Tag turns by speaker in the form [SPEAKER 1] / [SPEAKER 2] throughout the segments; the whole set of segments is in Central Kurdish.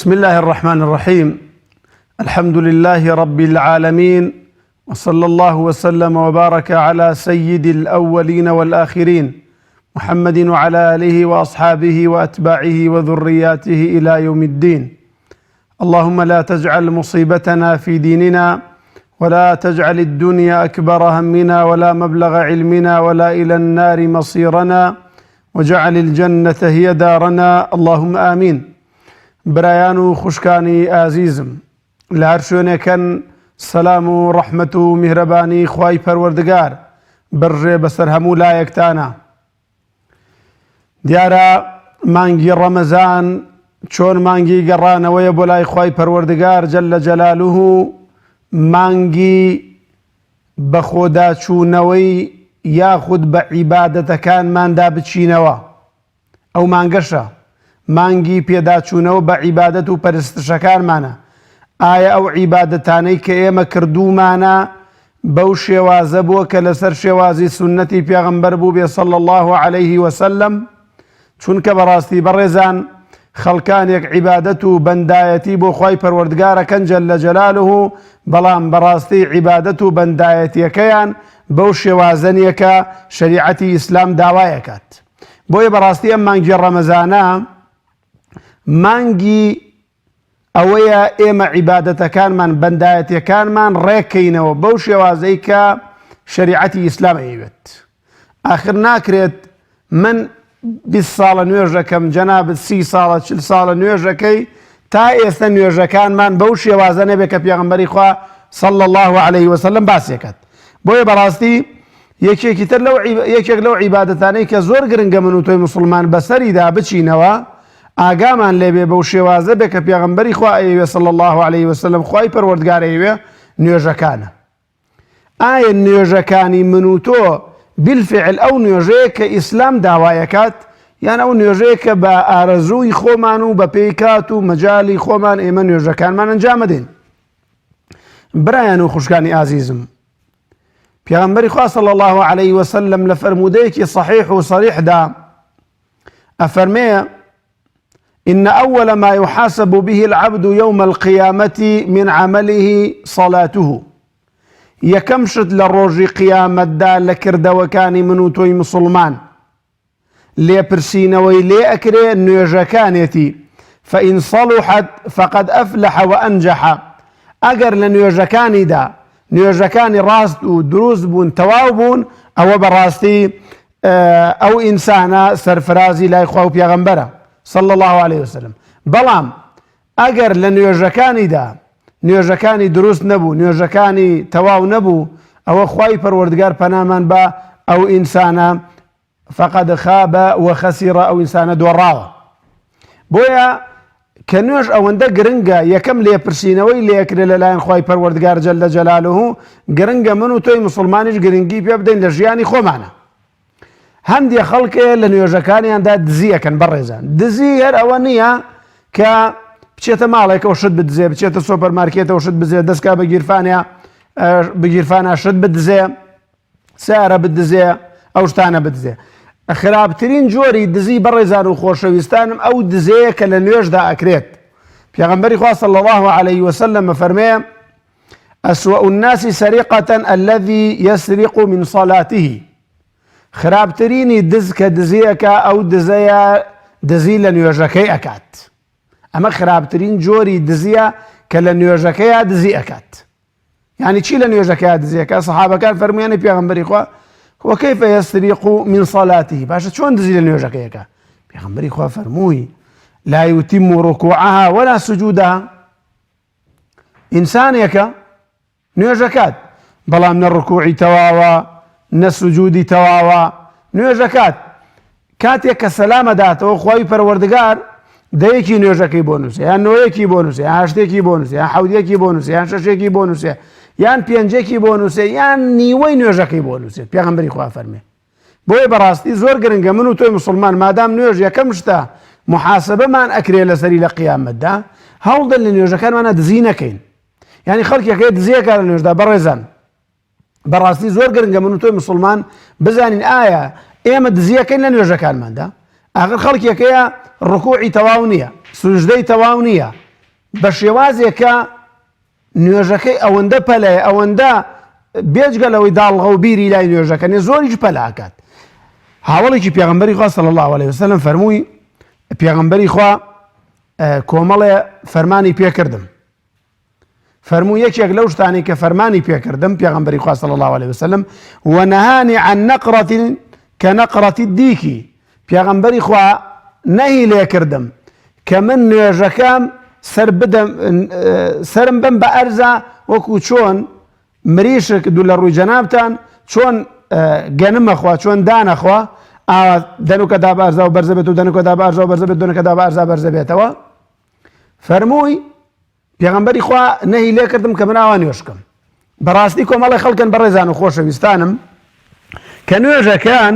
[SPEAKER 1] بسم الله الرحمن الرحيم. الحمد لله رب العالمين، وصلى الله وسلم وبارك على سيد الأولين والآخرين محمد وعلى آله وأصحابه وأتباعه وذرياته إلى يوم الدين. اللهم لا تجعل مصيبتنا في ديننا، ولا تجعل الدنيا أكبر همنا ولا مبلغ علمنا ولا إلى النار مصيرنا، وجعل الجنة هي دارنا، اللهم آمين. برایان و خوشکانی ئازیزم، لە هەر شوێنێکەن سەلام و ڕەحمەت و میهرەبانی خوای پەروەردگار بڕژێ بەسەر هەموو لایەکتانە. دیارە مانگی ڕەمەزان چۆن مانگی گەڕانەوەیە بۆ لای خوای پەروەردگار جەلە جەلالوه، مانگی بە خۆداچوونەوەی یاخود بە عیبادەتەکانماندا بچینەوە. ئەو مانگەشە مانگی پێداچوونەوە بە عیبادەت و پەرستشەکانمانە. ئایا ئەو عیبادەتانەی کە ئێمە کردومانە بەو شێوازە بووە کە لەسەر شێوازی سونەتی پێغەمبەر بوو بێ صلی الله عليه وسلم؟ چونکە بەڕاستی بەڕێزان خەڵکانێک عیبادەت و بەندایەتی بۆ خوای پەروەردگارەکەن جەلە جەلالوه، بەڵام بەڕاستی عیبادەت و بەندایەتیەکەیان بەو شێوازە نییە کە شەریعەتی ئیسلام داوایەکات. بۆیە بەڕاستی ئەم مانگی ڕەمەزانە مانگی ئەوەیە ئێمە عیبادەتەکانمان بەندایەتیەکانمان ڕێککەینەوە بەو شێوازەی کە شەریعەتی ئیسلام ئەیوێت. ئاخر ناکرێت من 20 ساڵە نوێژەکەم، جەنابەت 30 ساڵە 40 ساڵە نوێژەکەی، تا ئێستا نوێژەکانمان بەو شێوازە نەبێت کە پێغەمبەری خوا صلی الله عليه وسلم باسیەکات. بۆیە بەڕاستی یەکێک لەو عیبادەتانەی کە زۆر گرنگە من و تۆی موسڵمان بەسەریدا بچینەوە، ئاگامان لێبێ بەو شێوازە بێ کە پێغەمبەری خوا ئەیوێ صلی الله عليه وسلم، خوای پەروەردگار ئەیوێ، نوێژەکانە. ئایا نوێژەکانی من و تۆ بالفعل ئەو نوێژەیە کە ئیسلام داوایەکات، یان ئەو نوێژەیە کە بە ئارەزووی خۆمان و بە پێیکات و مەجای خۆمان ئێمە نوێژەکانمان ئەنجام بدەین؟ برایان و خوشکانی ئازیزم، پێغەمبەری خوا صلی الله عليه وسلم لە فەرموودەیەکی صحیح و صریحدا ئەفەرمێ: إن أول ما يحاسب به العبد يوم القيامة من عمله صلاته. يكمشت للروج قيامة دا لكردوكاني منو توي مسلمان لي برسينوي لي أكري نيوجكانيتي، فإن صلحت فقد أفلح وأنجح. أجر لنيوجكاني دا نيوجكاني راست ودروز بون تواوبون أو براستي أو إنسانا سرفرازي لا يخواه بيغمبرا صلى الله عليه وسلم. بەڵام ئەگەر لە نوێژەکانیدا نوێژەکانی دروست نەبوو، نوێژەکانی تەواو نەبوو، ئەوە خوای پەروەردگار پەنامان بە ئەو ئینسانە فەقەد خابە وەخەسیرە، ئەو ئینسانە دۆڕاوە. بۆیە کە نوێژ ئەوەندە گرنگە، یەکەم لێپرسینەوەی لێکرێ لەلایەن خوای پەروەردگار جەلە جەلالوه، گرنگە من و تۆی مسڵمانیش گرنگی پێ بدەین لە ژیانی خۆمانە. هەندێک خەڵکێ لە نوێژەکانیاندا دزی ئەکەن. بەڕێزان، دزی هەر ئەوە نییە کە بچێتە ماڵێکەوە شت بدزێ، بچێتە سۆپەرمارکێتەوە شت بزێ، دەستکا بەگیرفانە شت بدزێ، سیارە بدزێ، ئەو شتانە بدزێ. خراپترین جۆری دزی بەڕێزان و خۆشەویستانم ئەو دزەیە کە لە نوێژدا ئەکرێت. پێغەمبەری خوا صلی الله عليه وسلم فەرمێ: أسوأ الناس سرقة الذي يسرق من صلاته. خراپترینی دز کە دزیەکە ئەو دزەیە دزی لە نوێژەکەی ئەکات. ئەمە خراپترین جۆری دزیە کە لە نوێژەکەیە دزی ئەکات. یعنی چی لە نوێژەکەیە دزیەکە؟ سەحابەکان فەرموویانی پێغەمبەری خوا: وكيف يسرق من صلاته؟ باشە چۆن دزی لە نوێژەکەیەکە؟ پێغەمبەری خوا فەرمووی: لا يتم ركوعها ولا سجودها. ئینسانێکە نوێژەکات، بەڵام نە ڕکوعی تەواوە نە سوجودی تەواوە، نوێژەکات. کاتێک کە سەلامە داتەوە، خوای پەروەردگار دەیەکی نوێژەکەی بۆ نووسێ، یان نۆیەکی بۆ نووسێ، یان هەشتێکی بۆ نووسێ، یان حەودێکی بۆ نووسێ، یان شەشێکی بۆ نووسێ، یان پێنجێکی بۆ نووسێ، یان نیوەی نوێژەکەی بۆ نووسێت. پێغەمبەری خوا فەرمێ. بۆیە بەڕاستی زۆر گرنگە من و تۆی مسڵمان مادام نوێژ یەکەم شتە محاسبەمان ئەکرێ لەسەری لە قیامەتدا، هەوڵدەن لە نوێژەکانمانە دزی نەکەین. یعنی خەڵکێکەکەی دزیەکە لە نوێژدا. بەڕێزان، بەڕاستی زۆر گرنگە من و تۆی مسڵمان بزانین ئایا ئێمە دزیەکەین لە نوێژەکانماندا؟ ئاخر خەڵکێکەیە ڕکوعی تەواو نییە، سوجدەی تەواو نییە، بە شێوازێکە نوێژەکەی ئەوەندە پەلەیە ئەوەندە بێجگەلەوەی داڵغە و بیری لای نوێژەکەنی زۆریش پەلاکات. هاوڵێکی پێغەمبەری خوا صلی الله عليه وسلم فەرمووی پێغەمبەری خوا کۆمەڵێ فەرمانی پێکردم، فەرموو یەکێک لەو شتانی کە فەرمانی پێکردم پێغەمبەری خوا صلی الله عليه وسلم وەنەهانی عن نەقڕەت كنقرة الديكي پێغەمبەری خوا نەهی لێکردم کە من نوێژەکەم سرم بم بە ئەرزە وەکو چۆن مریشک دوو لە ڕووی جەنابتان چۆن گەنمەخوا چۆن دانەخوا دەنوکە دا بە ئەرزا و بەرزە بێت و دەنوکە دا بە ئەرزا و بەرزە بێت دەنوکە دا بە ئەرزا بەرزە بێتەوە. فەرمووی پێغەمبەری خوا نەهی لێکردم کە من ئاوا نوێژکەم. بەڕاستی کۆمەڵی خەڵکن بەڕێزان و خۆشەویستانم کە نوێژەکان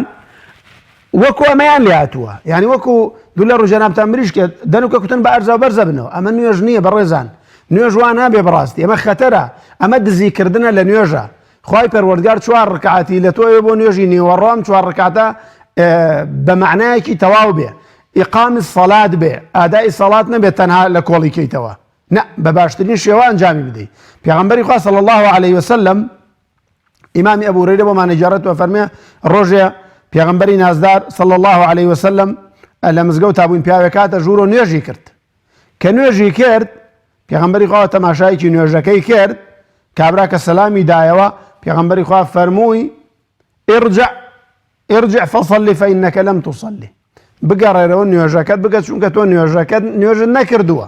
[SPEAKER 1] وەکو ئەمەیان لێ هاتووە، یعنی وەکو دوو لە ڕوو جەنابتان مریشکێ دەنوکە کوتن بە ئەرزا و بەرزە بنەوە، ئەمە نوێژ نییە بەڕێزان، نوێژ وان نابێ بەڕاستی، ئەمە خەتەرە، ئەمە دزیکردنە لە نوێژە. خوای پەروەردگار 4 ڕکعاتی لە تۆیە بۆ نوێژی نیوەڕۆم 4 ڕکعاتە بە معنایەکی تەواو بێ، ئیقامی سەڵات بێ، ئادای سەڵات نەبێت تەنها لە کۆڵی کەیتەوە، نە بە باشترین شێوە ئەنجامی بدەیت. پێغەمبەری خوا صلی الله عليه وسلم ئیمامی ئەبوو هورەیرە بۆمان نەجارەتەوە فەرمێ ڕۆژێ پێغەمبەری نازدار صلی الله عليه وسلم لە مزگەوتا بووین پیاوێک هاتە ژوور و نوێژی کرد. کە نوێژی کرد پێغەمبەری خوا تەماشایەکی نوێژەکەی کرد، کابرا کە سەلامی دایەوە پێغەمبەری خوا فەرمووی ارجع فصلی فإنك لم تصلی، بگەڕێرەوە نوێژەکەت بکە چونکە تۆ نوێژەکەت نوێژت نەکردووە،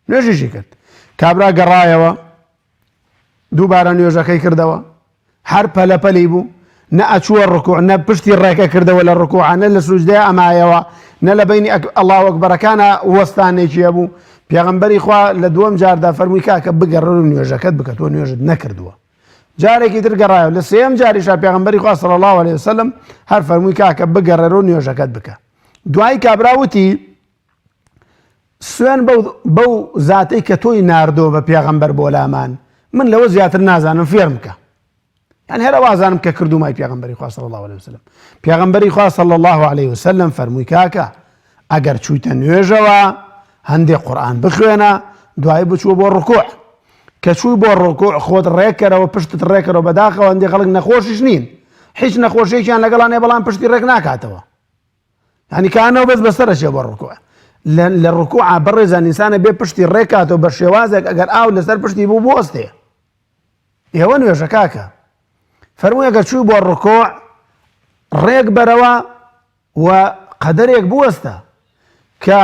[SPEAKER 1] نوێژیشی کرد. کابرا گەڕایەوە دووبارە نوێژەکەی کردەوە، هەر پەلەپەلی بوو، نە ئەچووە ڕکوع، نە پشتی ڕێکە کردەوە لە ڕکوع، نە لە سوجدەیە ئەمایەوە، نە لە بینی ئەڵڵاهو ئەکبەرەکانە وەستانێکیە بوو. پێغەمبەری خوا لە دووەم جاردا فەرمووی کاکە بگەڕێرە نوێژەکەت بکە تۆ نوێژت نەکردووە. جارێکی تر گەڕایەوە، لە سێەم جاریشا پێغەمبەری خوا صلی الله عليه وسلم هەر فەرمووی کاکە بگەڕێرە نوێژەکەت بکە. دوای کابرا وتی سوێن بەو زاتەی کە تۆی ناردۆ بە پێغەمبەر بۆ لامان، من لەوە زیاتر نازانم فێرم بکە، يعني هەر وازانم کە کردو مای پێغەمبەری خوا صلی الله عليه وسلم. پێغەمبەری خوا صلی الله عليه وسلم فەرمووی کاکە ئەگەر چوویتە نوێژەوە هەندێک قورئان بخوێنە دوای بچووە بۆ ڕکوع، کە چووی بۆ ڕکوع خۆت ڕێکەرەوە پشتت ڕێکەرەوە بەداخەوە هەندێک خەڵک نەخۆشیش نین، هیچ نەخۆشیێکیان لەگەڵان هەیە بەڵام پشتی ڕێک ناکاتەوە، يعني کانەوە بەس بەسەرەچێ بۆ ڕکوع. لە ڕکوع بەڕێزان ئینسانە بێ پشتی ڕێکاتەوە بە شێوازێک ئەگەر ئاو لەسەر پشتی بوو بۆستێ ئێوە نوێژە کاکە. فەرمووی ئەگەر چووی بۆ ڕکوع ڕێک بەرەوە و قەدەرێک بوەستە کە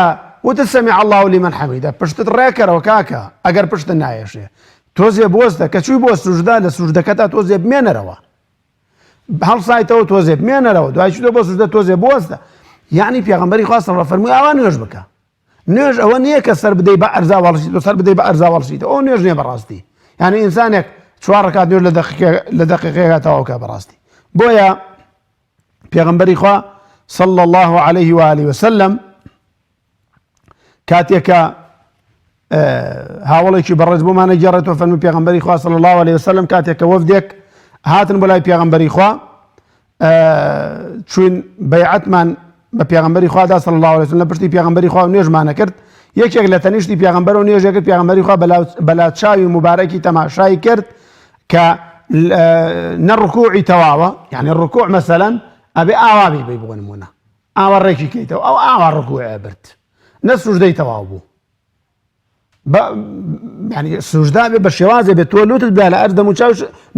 [SPEAKER 1] وتت سەمیع الله لمن حەمیدە، پشتت ڕێکەرەوە کاکە ئەگەر پشتت نایەشێ، تۆزێ بوەستە کە چووی بۆ سوجدا لە سوجدەکەتا تۆزێ بمێنەرەوە، هەڵسایتەوە تۆزێ بمێنەرەوە، دوای چوویتە بۆ سوجدە تۆزێ بوەستە. یعنی پێغەمبەری خوا صلی الله فەرمووی ئاوا نوێژ بکە. نوێژ ئەوە نییە کە سەر بدەی بە ئەرزا وەڵشیتەوە، سەر بدەی بە ئەرزا وەڵشیتەوە، ئەو نوێژ نییە بەڕاستی. یعنی ئینسانێک 4 ڕەکات نوێژ لە دەقیقەیەکە تەواو کە بەڕاستی. بۆیە پێغەمبەری خوا صلی الله عليه وآله وسلم کاتێکە هاوڵێکی بەڕێز بۆمانە گێڕێتەوە فەرمووی پێغەمبەری خوا صلی الله عليه وسلم کاتێکە وەفدێک هاتن بۆ لای پێغەمبەری خوا چوین بەیعەتمان بە پێغەمبەری خوادا صلی الله عليه وسلم پشتی پێغەمبەری خوا نوێژمانە کرد. یەکێک لە تەنیشتی پێغەمبەر و نوێژێ کرد، پێغەمبەری خوا بەلاچاوی مبارەکی تەماشای کرد کە نە ڕکوعی تەواوە، یعنی ڕکوع مەسەلەن ئەبێ ئاوابی بێ بۆ نمونە، ئاوا ڕێکی کەیتەوە ئەو ئاوا ڕکوعێ برد، نە سوژدەی تەواو بوو، يعني سوژدا بێ بە شێوازێ بێت تۆ لوتت بدا لە ئەرز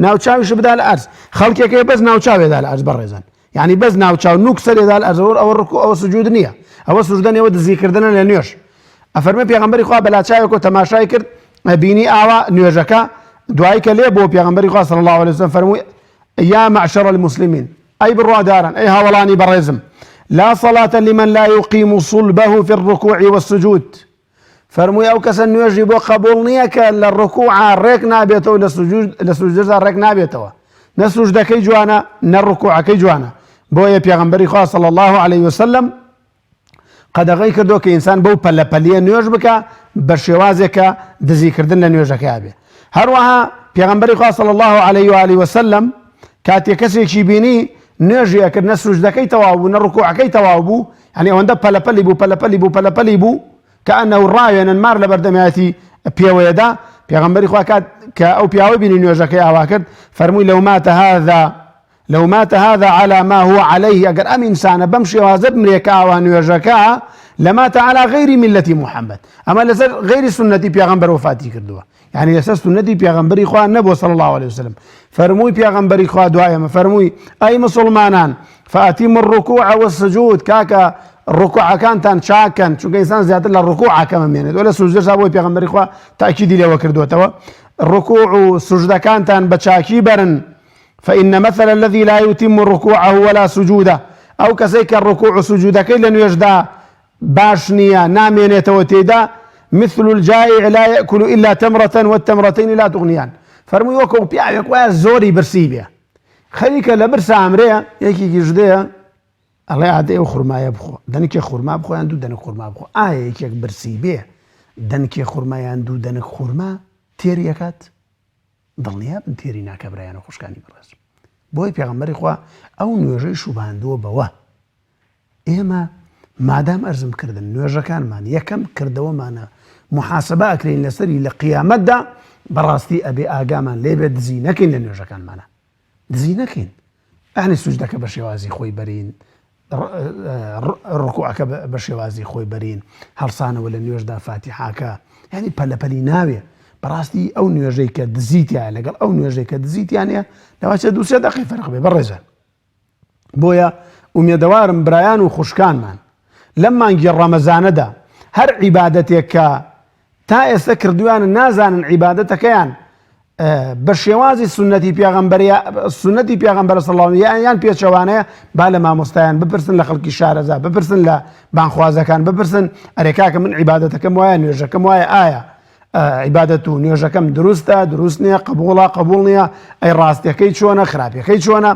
[SPEAKER 1] ناوچاویش بدا لە ئەرز، خەڵکێکەیە بەس ناوچاوێدا لە ئەرز بەڕێزان، يعني بەس ناوچاو نوک سەرێدا لە ئەرزەوە ئەوە ڕکوع ئەوە سوجود نییە، ئەوە سوژدە نیە، ئەوە دزیکردنە لە نوێژ. ئەفەرمێ پێغەمبەری خوا بەلاچاوێکەوە تەماشای کرد بینی ئاوا نوێژەکە، دوای کە لێ بۆ پێغەمبەری خوا صلی الله عليه وسلم فەرمووی یا معشر المسلمین، ئەی بڕواداران، ئەی هاوڵانی بەڕێزم، لا صلاة لمن لا يقيم صلبه في الركوع والسجود. فەرمووی ئەو کەسە نوێژی بۆ قبول نییە کە لە ڕکوعا ڕێک نابێتەوە لە سوجدەدا ڕێک نابێتەوە، نە سوجدەکەی جوانە نە ڕکوعەکەی جوانە. بۆیە پێغەمبەری خوا صلی الله عليه وسلم قەدەغەی کردو کە ئینسان بەو پەلەپەلیە نوێژ بکە بە شێوازێکە دزیکردن لە نوێژەکە بێ. هەروەها پێغەمبەری خوا صلی الله عليه وآله وسلم کاتێک کەسێکی بینی نوێژی ئەکرد نە سوجدەکەی تەواو بوو نە ڕکوعەکەی تەواو بوو، یعنی ئەوەندە پەلەپەلی بوو كأنه الرأي أن المار لبردمياتي بيويدا بيغمبري خوا أو بياوي بين نيوجك يا واكر فرمي لو مات هذا على ما هو عليه أجر أم إنسان بمشي وازب مريكا ونيوجكا لمات على غير ملة محمد أما لسر غير سنة بيغمبر وفاتي كردوا يعني لسر سنة بيغمبري خوا النبي صلى الله عليه وسلم فرموي بيغمبري خوا دعاء فرموي أي مسلمانان فأتم الركوع والسجود كاكا الركوع كان شاكا شو إنسان زيادة للركوع كمان يعني ولا سجود سابوي بيغمبري خوا تأكيد لي وكردوا توا الركوع والسجود كان بتشاكي برن فإن مثل الذي لا يتم ركوعه ولا سجوده أو كسيك الركوع سجوده كي لن يجدى باشنيا نامين يتوتيدا مثل الجائع لا يأكل إلا تمرة والتمرتين لا تغنيان فرمي وكو بيعك ويا زوري برسيبيا خليك لبرس عمريا يكي جديا الله يعطيه خرما يبخو دنك خرما بخو عنده دنك خرما بخو يكي برسيبيا دنك خرما عنده دنك خرما تيريكات ضلنيا بنتيري ناكبريان وخشكاني برس بوي پیغمبر خوا او نوێژەی شوباندووە بەوە ئێمە مادام ئەرزم کردن نوێژەکانمان یەکەم کردەوەمانە محاسبە ئەکرێن لەسەری لە قیامەتدا بەڕاستی ئەبێ ئاگامان لێبێت دزی نەکەین لە نوێژەکانمانە دزی نەکەین ئەهنی سوجدەکە بە شێوازی خۆی بەرین ڕکوعەکە بە شێوازی خۆی بەرین هەڵسانەوە لە نوێژدا فاتیحاکە یعنی پەلەپەلی ناوێ بەڕاستی ئەو نوێژەی کە دزیتیان لەگەڵ ئەو نوێژەی کە دزیتیانە لەواشە دووسێ دەقی فەرق بێ بەڕێزان بۆیە ئومێدەوارم برایان و خوشکانمان لەم مانگی ڕەمەزانەدا هەر عیبادەتێک کە تا ئێستا کردویانە نازانن عیبادەتەکەیان بە شێوازی سنەتی پێغەمبەر صلی الله علیه یان پێچەوانەیە با لە مامۆستایان بپرسن لە خەڵکی شارەزا بپرسن لە بانخوازەکان بپرسن ئەرێ کاکە من عیبادەتەکەم وایە نوێژەکەم وایە ئایا عیبادەت و نوێژەکەم دروستە دروست نییە قبوڵە قبوڵ نییە ئەی ڕاستیەکەی چۆنە خراپیەکەی چۆنە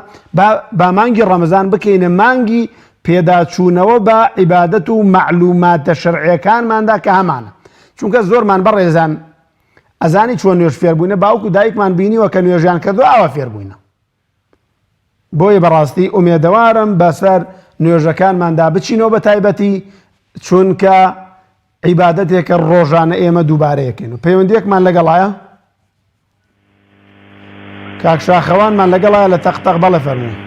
[SPEAKER 1] با مانگی ڕەمەزان بکەینە مانگی پێداچوونەوە بە عیبادەت و معلوماتە شەرعیەکانماندا کە هەمانە چونکە زۆرمان بەڕێزان ئەزانی چۆن نوێژ فێربووینە باوکو دایکمان بینیوە کە نوێژیان کردو ئاوا فێربووینە بۆیە بەڕاستی ئومێدەوارم بەسەر نوێژەکانماندا بچینەوە بە تایبەتی چونکە عیبادەتێکە ڕۆژانە ئێمە دووبارەیەکەین و پەیوەندیەکمان لەگەڵایە کاک شاخەوانمان لەگەڵایە لە تەختەق بەڵێ فەرمووی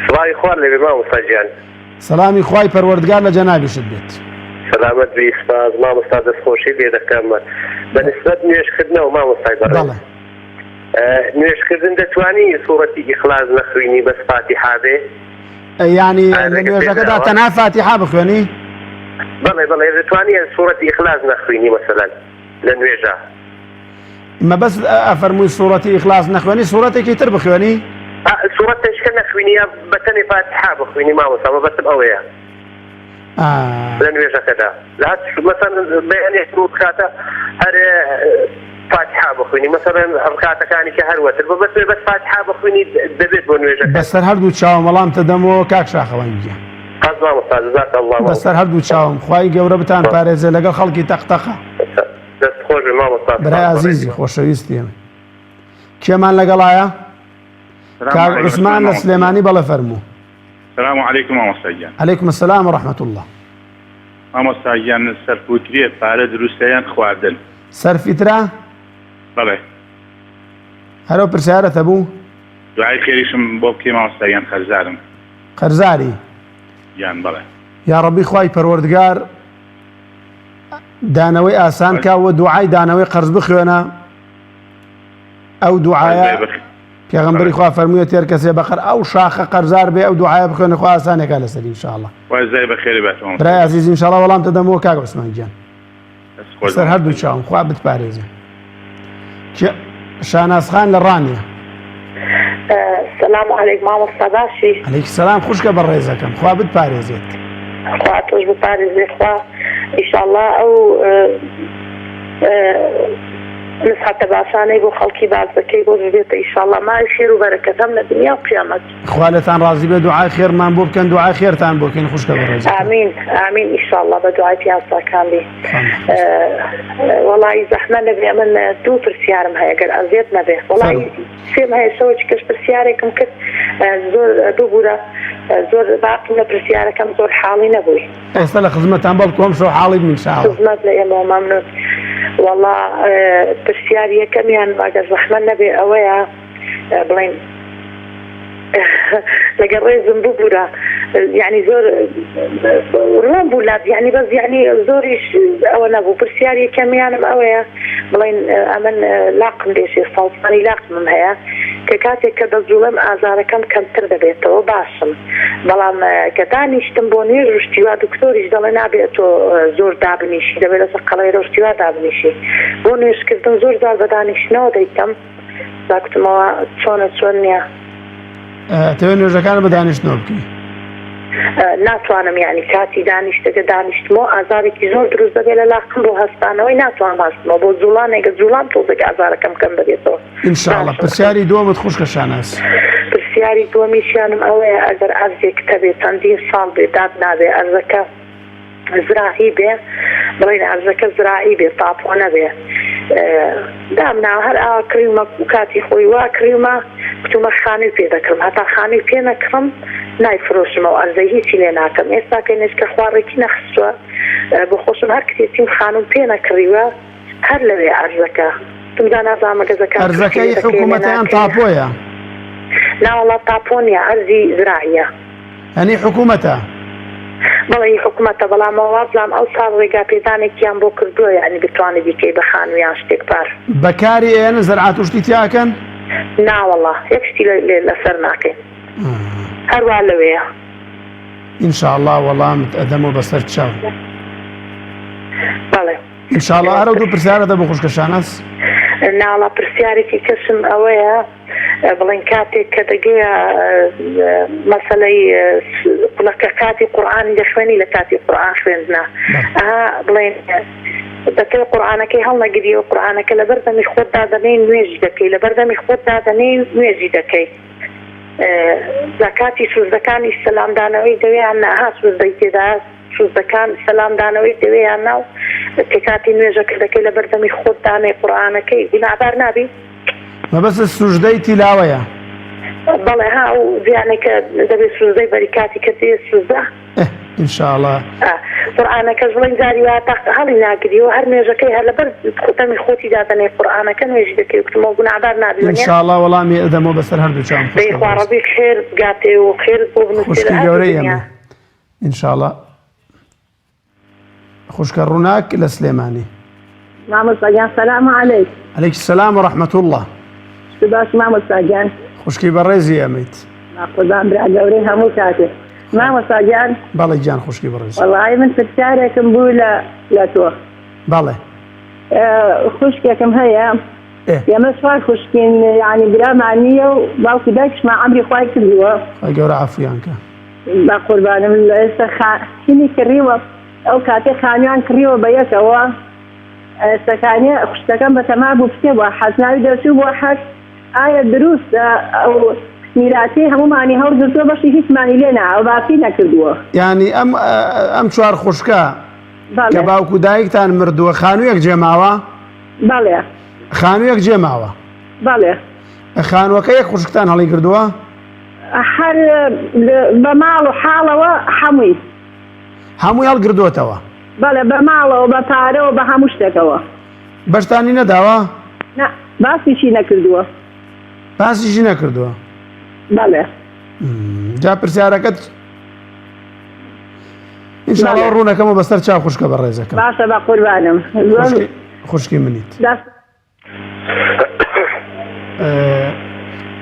[SPEAKER 2] سڵاوی خوار لەبێ مامۆستا گیان
[SPEAKER 1] سەلامی خوای پەروەردگار لە جەنابیشت بێت
[SPEAKER 2] سەلامەت بی سپاس مامۆستا دەستخۆشی لێ دەکەمە بەنسبەت نوێژکردنەوە مامۆستای بەڕێز نوێژکردن دەتوانی سوورەتی ئیخلاص نەخوێنی بەس فاتیحا بێ
[SPEAKER 1] یعنی لە نوێژەکەدا تەنها فاتیحا بخوێنی
[SPEAKER 2] بەڵێ دەتوانی سوورەتی ئیخلاص نەخوێنی مەسەلەن لە نوێژە
[SPEAKER 1] مە بەس ئەفەرمووی سوورەتی ئیخلاص نەخوێنی سوورەتێکی تر بخوێنی
[SPEAKER 2] سوورەتێککە نەخوێنیە بەتەنێ فاتیحا بخوێنی مامۆستا بەسم ئەوەیە لە نوێژەکەدا لە هەر مەسەن بەیانێک ڕوو بکاتە هەر فاتحا بخوێنی مەسەڵەن ڕکاتەکانی کە هەروەتر بەس فاتحا بخوێنی دەبێت بۆ نوێژەکە
[SPEAKER 1] بەسەر هەردوو چاوم وەڵامتە دەمەوە کاک شاخەوان گیان بەسەر هەردوو چاوم خوای گەورە بتان پارێزێ لەگەڵ خەڵکی تەختەقە
[SPEAKER 2] دەستخۆش مامۆستا
[SPEAKER 1] برای عەزیزی خۆشەویستی ئێمە کێمان لەگەڵایە کاک عوسمان لە سلێمانی بەڵێ فەرموو
[SPEAKER 3] السلام عليكم مامۆستا گیان
[SPEAKER 1] عەلەیکم السەلام وەڕەحمەت الله
[SPEAKER 3] مامۆستا گیان سەرفوترێت پارە دروستیان خواردن
[SPEAKER 1] سەرفیترا
[SPEAKER 3] بەڵێ
[SPEAKER 1] هەرەو پرسیارەتە بوو
[SPEAKER 3] دوعای خێریشم بۆ بکەی مامۆستا گیان خەرزارم
[SPEAKER 1] قەرزاری
[SPEAKER 3] گیان بەڵێ
[SPEAKER 1] یا ڕەبی خوای پەروەردگار دانەوەی ئاسان کاوە دوعای دانەوەی قەرز بخوێنە ئەو دوعایە پێغەمبەری خوا فەرموویە تێر کەسێ بەقەر ئەو شاخە قەرزار بێ ئەو دوعایە بخوێنە خوا ئاسانێکا لەسەری ئینشاءڵڵا
[SPEAKER 3] وازای بەخێری بێتەوە
[SPEAKER 1] برای عەزیز ئینشاءڵڵا وەڵامتە دەمەوە کاک عوسمان گیان سەر هەردوو چاوم خوا بتپارێزێ شانازخان لە ڕانیە
[SPEAKER 4] سلام علیکم مامۆستا باشی
[SPEAKER 1] عەلەیکی سەلام خوشکە بەڕێزەکەم خوا بتپارێزێت
[SPEAKER 4] خوا تۆش بپارێزێ خوا ئینشاءڵڵا ئەو نسحەتە باشانەی بۆ خەڵکی باز دەکەی بۆ ببێتە ئینشاءڵڵا مای خێر و بەرەکەتەم لە دنیا و قیامەت
[SPEAKER 1] خوا لەتان ڕازی بێ دوعای خێرمان بۆ بکەن دوعای خێرتان بۆ بکەین خوشکە بەڕێزەکەم
[SPEAKER 4] ئامین ئامین ئینشاءڵڵا بە دوعای پیاساکان بێ وەڵی زەحمە نەبێ من دوو پرسیارم هەیە گەر ئەزیەت نەبێ وەڵی سێم هەیە شەوەی کەش پرسیارێکم کرد زۆر ببوورە زۆر باقی لە پرسیارەکەم زۆر حاڵی نەبووی
[SPEAKER 1] ئێستا لە خزمەتان بەڵکۆم شو حاڵی من شاء الله
[SPEAKER 4] خزمەت لە ئێمە مەمنون والله پرسیاری یەکەمیان ئەگەر زەحمەت نەبێ ئەوەیە بڵێن لەگەڵ ڕێزم ببوورە یعنی زۆر ڕۆم بوو لات یعنی بەس یعنی زۆریش ئەوە نەبوو پرسیاری یەکەمیانم ئەوەیە بڵێن ئەمن لاقم دێشێ ساڵسانی لاقمم هەیە کە کاتێک کە دەزوڵم ئازارەکەم کەمتر دەبێتەوە باشم بەڵام کە دانیشتم بۆ نوێژ شتیوا دکتۆریش دەڵێ نابێت تۆ زۆر دابنیشی دەبێت لەسەر قەڵەیرە شتیوا دابنیشی بۆ نوێژکردن زۆر جار بە دانیشتنەوە دەیتم داکتمەوە چۆنە چۆن نییە
[SPEAKER 1] تەوێت نوێژەکان بە دانیشتنەوە بکەی
[SPEAKER 4] ناتوانم یعنی کاتی دانیشتەکە دانیشتمەوە ئازارێکی زۆر دروست دەبێت لە لاقم بۆ هەستانەوەی ناتوان هەستمەوە بۆ زوڵانێکە زوڵام تۆزێک ئازارەکەم کەم دەبێتەوە
[SPEAKER 1] ئینشاءالله پرسیاری دووەمت خوشکە شاناس
[SPEAKER 4] پرسیاری دووەمیشیانم ئەوەیە ئەگەر ئەرزێک هەبێت چەندین ساڵ بێ داد نابێ ئەرزەکە زراعی بێ بڵێن ئەرزەکە زراعی بێ تاپۆ نەبێ دامنا هەر ئاوا کڕیمە کاتی خۆی وا کڕیمە کتومە خانووی پێ دەکڕم هەتا خانووی پێ نەکڕم نایفرۆشمەوە ئەرزەی هیچی لێ ناکەم ئێستا کە نێشکە خواڕێکی نەخستووە بۆ خۆشم هەر کتێتیم خانووم پێ نەکڕیوە هەر لەوێ ئەرزەکە تمدا نازانمە گەزەکە
[SPEAKER 1] ئەرزەکەی حکوومەتیان تاپۆیە
[SPEAKER 4] ناوەڵا تاپۆنیە ئەرزی زراعیە
[SPEAKER 1] هەنی حکوومەتە
[SPEAKER 4] بەڵێ حکوومەتە بەڵام وازلام ئەو ساڵ ڕێگا پێدانێکیان بۆ کردووە یعنی بتوانێت بیکەی بە خانوویان شتێک پار
[SPEAKER 1] بەکاری ئێنە زەرعات و شتی تیاکەن
[SPEAKER 4] ناوەڵا یەک شتی لەسەر ناکەین هەروە لەوەیە
[SPEAKER 1] ئینشاءالله وەڵامت ئەدەمەوە بەسەر چاو
[SPEAKER 4] بەڵێ
[SPEAKER 1] ئینشاءالله هەرە دوو پرسیارەدە بۆ خوشکە شانەس
[SPEAKER 4] ناوەڵا پرسیارێکی کەسم ئەوەیە بڵێن کاتێک کە دەگەیە مەسەلەی قوڵەکە کاتی قورئانی دەخوێنی لە کاتی قورئان خوێندنا بڵێن دەکەی قورئانەکەی هەڵنەگیری و قورئانەکە لە بەردەمی خۆتدا دەنێی نوێژی دەکەی لە بەردەمی خۆتدا دەنێی نوێژی دەکەی لە کاتی سوزدەکانی سەلامدانەوەی دەوێیان نەها سوزدەی تێدا سوزدەکان سەلامدانەوەی دەوێیان ناو کە کاتی نوێژەکە دەکەی لە بەردەمی خۆتدانێ قورئانەکەی گوناهبار نابی
[SPEAKER 1] مەبەستە سوژدەی تیلاوەیە
[SPEAKER 4] بەڵێ ها و زیانێکە دەبێت سوزدەی بەریکاتی کە دێ سوزدە
[SPEAKER 1] ئینشاءالله
[SPEAKER 4] قورئانەکەش بڵێن جاری وا هەڵی ناگریەوە هەر نوێژەکەی هەر لەبەر خۆتەمی خۆتی دادەنێ قورئانەکە نوێژی دەکەی وتمەوە گوناهبار نابی
[SPEAKER 1] ئینشاءالله وەڵامی ئەدەمەوە بەسەر هەردووچان
[SPEAKER 4] خوا ڕەبی خێر بگاتێ و خێرت بۆ بنووسێ
[SPEAKER 1] خوشکی گەورەی ئەمە ئینشاءالله خوشکە ڕووناک لە سلێمانی
[SPEAKER 5] مامۆستاگیان سەلام عەلەیک
[SPEAKER 1] عەلەیکی سەلام و ڕەحمەت الله
[SPEAKER 5] باش مامۆستاگیان
[SPEAKER 1] خوشکی بەڕێزی ئەمەیت
[SPEAKER 5] خۆدان برا گەورەی هەموو کاتێ مامۆستاگیان
[SPEAKER 1] بەڵێ گیان خوشکی بەڕێز
[SPEAKER 5] وەڵاهی من پرسیارێکم بوو لە تۆ
[SPEAKER 1] بەڵێ
[SPEAKER 5] خوشکێکم هەیە ئێمە سوار خوشکین یعنی برامان نییە و باوکی دایکشمان عەمری خوای کردووە
[SPEAKER 1] خی گەورە عەفویان کە
[SPEAKER 5] با قوربانم ئێستا چینی کڕیوە ئەو کاتێ خانویان کڕیوە بە یەکەوە ئێستاکانێ خوشتەکەم بە تەما بوو پسێ بووە حەزناوی دەرچوو بۆ حەز ئایا دروستە ئەو میراتی هەمومانی هەڵگرتووە بەشی هیچمانی لێ ناوە باسی نەکردووە
[SPEAKER 1] یعنی ئەم چوار خوشکە کە باوکو دایکتان مردووە خانوویەک جێماوە
[SPEAKER 5] بەڵێ
[SPEAKER 1] خانوویەک جێماوە
[SPEAKER 5] بەڵێ
[SPEAKER 1] خانووەکە یەک خوشکتان هەڵی کردووە
[SPEAKER 5] هەر بە ماڵ و حاڵەوە
[SPEAKER 1] هەمووی هەڵگردووەتەوە
[SPEAKER 5] بەڵێ بە ماڵەوە بە پارەوە بە هەموو شتێکەوە
[SPEAKER 1] بەشتانی نەداوە
[SPEAKER 5] باسیشی نەکردووە
[SPEAKER 1] باسیشی نەکردووە
[SPEAKER 5] بەڵێ
[SPEAKER 1] جا پرسیارەکەت ئینشاءالله ڕوونەکەمەوە بەسەر چاو خوشکە بەڕێزەکەم
[SPEAKER 5] باشە بە قوربانم
[SPEAKER 1] خوشکی منیت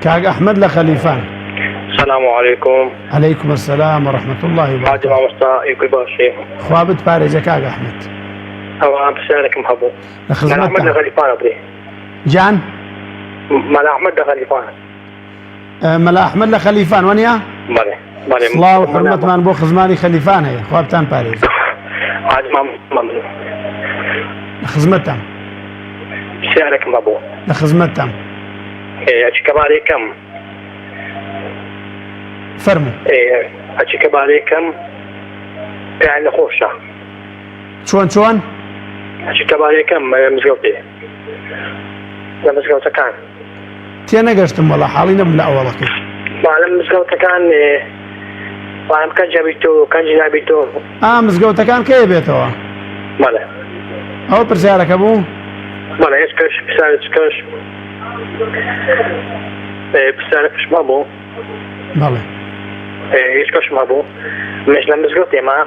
[SPEAKER 1] کاک ئەحمەد لە خەلیفان
[SPEAKER 2] السلام عليكم.
[SPEAKER 1] عليكم السلام ورحمة الله وبركاته.
[SPEAKER 2] حاجة ما مستعيك باشي.
[SPEAKER 1] خوابت بارزة كاك أحمد.
[SPEAKER 2] أو عم بسألك محبوب.
[SPEAKER 1] مال
[SPEAKER 2] أحمد لغليفان أبري.
[SPEAKER 1] جان؟
[SPEAKER 2] مال أحمد لغليفان.
[SPEAKER 1] مال أحمد لخليفان ونيا؟
[SPEAKER 2] بله. بله.
[SPEAKER 1] صلاة وحرمة من بو خزماني خليفان هي خوابتان بارزة.
[SPEAKER 2] حاجة ما ممنون.
[SPEAKER 1] خزمتهم.
[SPEAKER 2] بسألك محبوب.
[SPEAKER 1] لخزمتهم.
[SPEAKER 2] إيه أشكبالي كم؟
[SPEAKER 1] فرمو.
[SPEAKER 2] إيه أشكبالي كم؟ يعني خوشة.
[SPEAKER 1] شون؟
[SPEAKER 2] أشكبالي كم مزقوتي. لا مزقوتة كان.
[SPEAKER 1] تينا قشتم والله حالينا من الأول أكيد.
[SPEAKER 2] ما لما مزقوتة كان وعم كان جابيتو كان جابيتو
[SPEAKER 1] مزگەوتەکان کێ بێتەوە؟
[SPEAKER 2] بەڵێ
[SPEAKER 1] ئەوە پرسیارەکە بوو؟
[SPEAKER 2] بەڵێ هیچ کەش پرسیارەکەش پرسیارەکەش مەبوو
[SPEAKER 1] بەڵێ
[SPEAKER 2] هیچ کەش مەبوو مش لە مزگەوتێ ما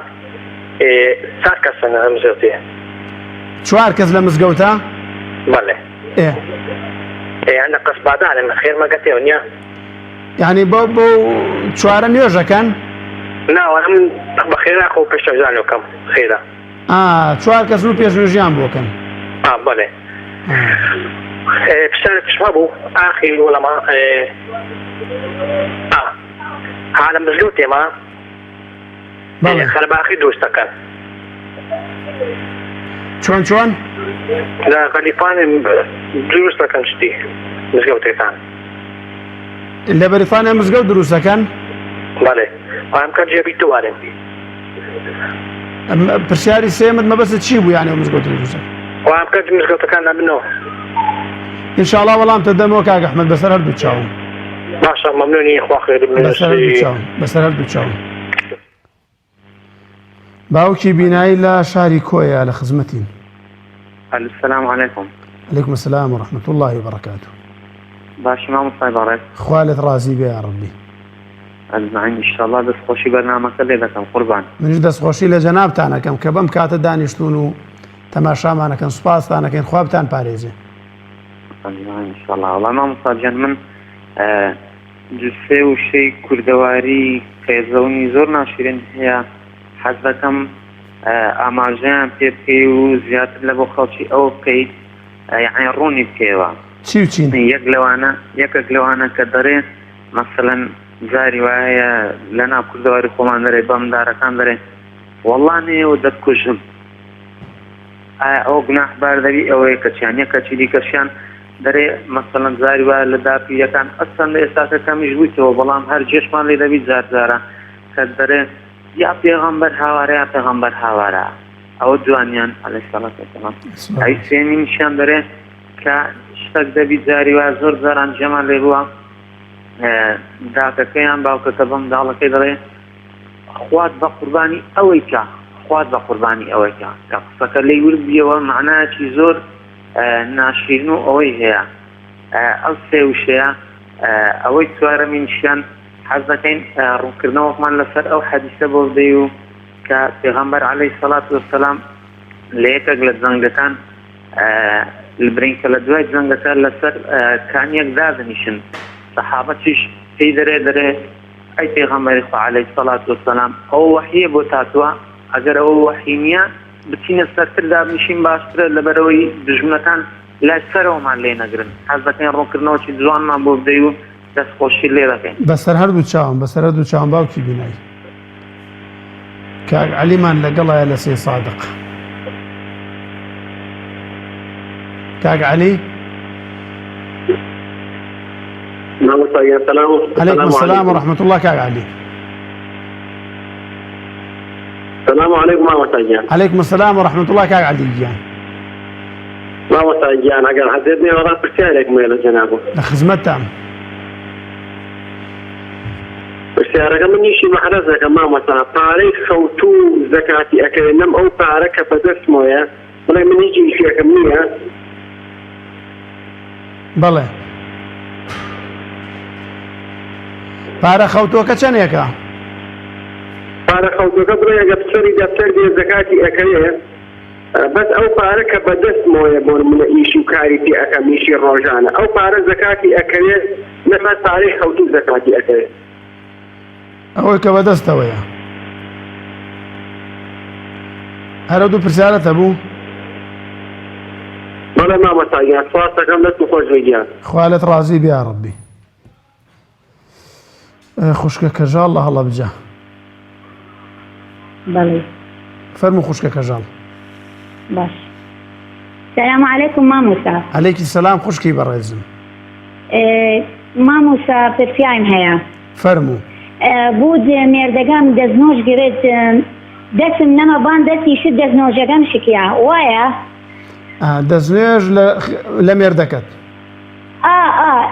[SPEAKER 2] 4 کەسن لە مزگەوتێ
[SPEAKER 1] 4 کەس لە مزگەوتە؟
[SPEAKER 2] بەڵێ عندك قص بعدها خير ما قلت ونيا
[SPEAKER 1] يعني بو 4 نوێژەکەن؟
[SPEAKER 2] لا وانا بخير اخو بيش جانو كم خيره
[SPEAKER 1] 4 کەس و پێش نوێژیان بۆکەن
[SPEAKER 2] بەڵێ پرسیارەکەش مەبوو ئاخی وەڵەما لە مزگەوتێ ما خەرباخی دروستەکەن
[SPEAKER 1] چۆن؟
[SPEAKER 2] لە غەلیفانی دروستەکەن شتی مزگەوتەکان
[SPEAKER 1] لە بەریتانیا مزگەوت دروستەکەن؟
[SPEAKER 2] بەڵێ ئەم کە جێبی دووارن
[SPEAKER 1] پرسیاری سێمت مەبەستت چی بوو یانێ مزگەوت دروستەکەن؟
[SPEAKER 2] وام کە مزگەوتەکان نەبنەوە
[SPEAKER 1] ئینشاءڵڵا وەڵامتە دەمەوە کاک ئەحمەد بەسەر هەردوو چاوم
[SPEAKER 2] باشە مەمنونی خوا خێر
[SPEAKER 1] بەسەر هەردوو چاوم باوکی بینایی لە شاری کۆیە لە خزمەتین.
[SPEAKER 6] السلام عليكم.
[SPEAKER 1] عليكم السلام ورحمة الله وبركاته.
[SPEAKER 6] باش ما مصايب عليك.
[SPEAKER 1] خوالت رازي بي يا ربي.
[SPEAKER 6] أجمعين إن شاء الله دست خوشي برنامج لكم قربان.
[SPEAKER 1] من دست خوشي لجناب تاعنا كم كبم كات دانشتون و تماشا معنا كان سباس تاعنا كان خواب تاعنا باريزي.
[SPEAKER 6] أجمعين إن شاء الله. والله ما مصايب جن من جلسة وشيء كردواري كيزوني زور ناشرين هي حزبكم ئاماژیان پێ بکەی و زیاتر لە بۆ خەڵکی ئەوە بکەیت یعنی ڕوونی بکەیەوە
[SPEAKER 1] چین
[SPEAKER 6] یەکێک لەوانە کە دەڕێ مەسەلەن جاری وایە لە ناو کوردەواری خۆمان دەرێ بەمدارەکان دەرێ وەڵڵا نێوە دەتکوژم ئایا ئەوە گوناحبار دەبی ئەوەیە کەچیان یەکەچی دیکەشیان دەرێ مەسەلەن جاری وایە لە داپیەکان ئەسەن لە ئێستاکەکەمیش بوویتەوە بەڵام هەر جێشمان لێ دەبی جارجارە کە دەرێ یا پێغەمبەر هاوارە یا پێغەمبەر هاوارە ئەوە جوانیان عەلەیهی سەڵات وەسەلام ئەی سێمی نیشان دەرێ کە شتێک دەبی جاری وایە زۆر جاران جێمان لێ بووە داکەکەیان باوکەکە بەم داڵەکەی دەڵێ خوات بە قوربانی ئەوەی کە خوات بە قوربانی ئەوەی کە قسەکە لێی ورد بیەوە معنایەکی زۆر ناشرین و ئەوەی هەیە ئەو سێ وشەیە ئەوەی چوارەمی نیشان حەز دەکەین ڕوونکردنەوەکمان لەسەر ئەو حەدیسە بۆ بدەی و کە پێغەمبەر عەلەیهی سەڵات وەسەلام لە یەکێک لە جەنگەکان لبرینکە لە دوای جەنگەکە لەسەر کانیەک دادەنیشن سەحابەتیش پێی دەرێ ئەی پێغەمبەری خوا عەلەیهی سەڵات وەسەلام ئەو وەحیە بۆ تاتووە ئەگەر ئەوە وەحی نییە بچینە سەرتر دابنیشین باشترە لەبەرەوەی دژمنەکان لای سەرەوەمان لێ نەگرن حەز دەکەین ڕوونکردنەوەکی جوانمان بۆ بدەی و دەستخۆشی لێ دەکەین
[SPEAKER 1] بەسەر هەردوو چاوم باوکی بینایی کاک عەلیمان لەگەڵایە لە سێ سادق کاک عەلی عليكم السلام ورحمة الله كاك علي.
[SPEAKER 2] السلام عليكم ورحمة الله.
[SPEAKER 1] عليكم السلام ورحمة الله كاك علي.
[SPEAKER 2] ما وصايان أقل حددني وراء برسالك ميلا جنابه.
[SPEAKER 1] خدمتها.
[SPEAKER 2] برسالك من يشي محرزك ما مثلا طارق خوتو زكاتي أكلنم أو طارق فدس مويا ولا من يجي فيها كمية.
[SPEAKER 1] بله. پارە خەوتۆکە چەندێکە؟
[SPEAKER 2] پارە خەوتۆکە بڵێ گەپسەری دەفتەر بێ زەکاتی ئەکەوێ بەس ئەو پارە کە بەدەستمەوەیە بۆ منە ئیشی و کاری پێ ئەەکەم ئیشی ڕۆژانە ئەو پارە زەکاتی ئەکەوێ نەفەر پارەی خەوتو زەکاتی ئەکەوێ
[SPEAKER 1] ئەوەی کە بەدەستەوەیە هەرە دوو پرسیارەتە بوو؟
[SPEAKER 2] بەڵێ مامەساگیان سواز دەکەم دەست و خۆش بگیان
[SPEAKER 1] خوالت ڕازی بیا ڕەبی خوشکە کەژاڵ لە هەڵە بجە
[SPEAKER 5] بەڵێ
[SPEAKER 1] فەرموو خوشکە کەژاڵ
[SPEAKER 5] باش سلام علیکم مامۆستا
[SPEAKER 1] عەلەیکی سەلام خوشکی بەڕێزم
[SPEAKER 5] مامۆستا پرسیارم هەیە
[SPEAKER 1] فەرموو
[SPEAKER 5] بود مێردەکەم دەستنۆژ گرێت دەستم نەمەبان دەستیشت دەستنۆژەکەم شکیا وایە
[SPEAKER 1] دەستنوێژ لە مێردەکەت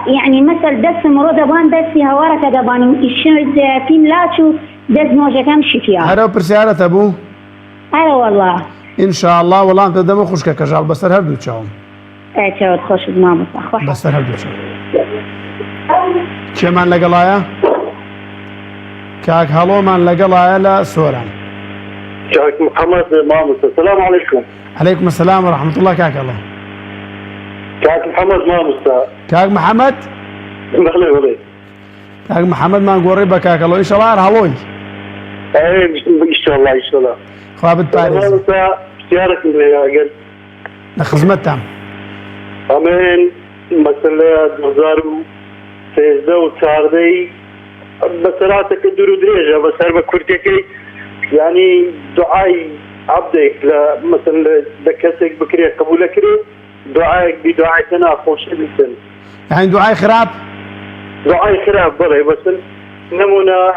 [SPEAKER 5] يعني مثل دس مرودة بان دسي هوارك دبانم إشنت فيم لاتشو
[SPEAKER 7] دەست نۆژەکەم شکیا
[SPEAKER 1] هەرە پرسیارەتە بوو
[SPEAKER 7] ئەرە وەڵا
[SPEAKER 1] ئینشاءالله وەڵام دەدەمە خوشکە کەژاڵ بەسەر هەردوو چاوم
[SPEAKER 7] چاوت خۆشت مامۆستا خۆش
[SPEAKER 1] بەسەر هەردوو چاوم کێمان لەگەڵایە کاک هەڵۆمان لەگەڵایە لە سۆران
[SPEAKER 2] كاك محمد ماموس السلام عليكم.
[SPEAKER 1] عليكم السلام ورحمة الله كاك الله
[SPEAKER 2] كاك محمد ماموس
[SPEAKER 1] كاك محمد
[SPEAKER 2] بخلي بخلي
[SPEAKER 1] كاك محمد ما نقول ربا كاك الله إن شاء الله هلوي
[SPEAKER 2] ايه ان شاء الله ان شاء الله.
[SPEAKER 1] خوابت باريس
[SPEAKER 2] ماموس سيارك يا قل
[SPEAKER 1] لخدمتها
[SPEAKER 2] امين مثلا 2013 وتاردي بسراتك الدور دريجه بس هربا كورتيكي يعني دعاي عبدك مثلا دكتك بكري قبول كري دعائك بدعاء سنة خوش جدا
[SPEAKER 1] يعني دعاء خراب
[SPEAKER 2] دعاء خراب بلي بس نمونا